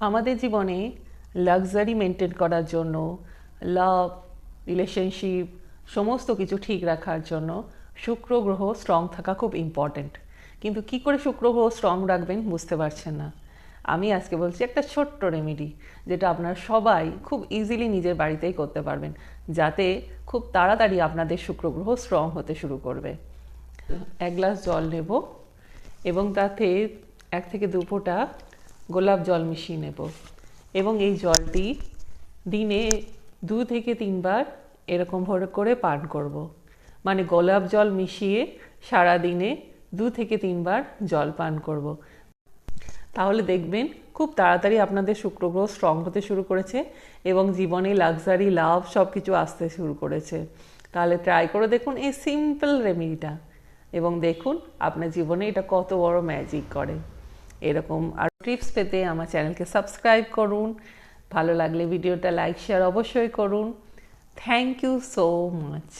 আমাদের জীবনে luxury maintain করার জন্য, লাভ, রিলেশনশিপ সমস্ত কিছু ঠিক রাখার জন্য শুক্র গ্রহ স্ট্রং থাকা খুব ইম্পর্ট্যান্ট। কিন্তু কি করে শুক্র গ্রহ স্ট্রং রাখবেন বুঝতে পারছেন না। আমি আজকে বলছি একটা ছোট্ট রেমেডি, যেটা আপনারা সবাই খুব ইজিলি নিজের বাড়িতেই করতে পারবেন, যাতে খুব তাড়াতাড়ি আপনাদের শুক্র গ্রহ স্ট্রং হতে শুরু করবে। 1 গ্লাস জল নেব এবং তাতে 1 থেকে 2 ফোঁটা গোলাপ জল মিশিয়ে নেব এবং এই জলটি দিনে 2 থেকে 3 বার এরকম করে পান করব। মানে গোলাপ জল মিশিয়ে সারা দিনে 2 থেকে 3 বার জল পান করব। তাহলে দেখবেন খুব তাড়াতাড়ি আপনাদের শুক্র গ্রহ স্ট্রং হতে শুরু করেছে এবং জীবনে লাক্সারি, লাভ সব কিছু আসতে শুরু করেছে। তাহলে ট্রাই করে দেখুন এই সিম্পল রেমেডিটা এবং দেখুন আপনার জীবনে এটা কত বড় ম্যাজিক করে। এরকম আর টিপস পেতে আমার চ্যানেলকে সাবস্ক্রাইব করুন। ভালো লাগলে ভিডিওটা লাইক শেয়ার অবশ্যই করুন। Thank you so much.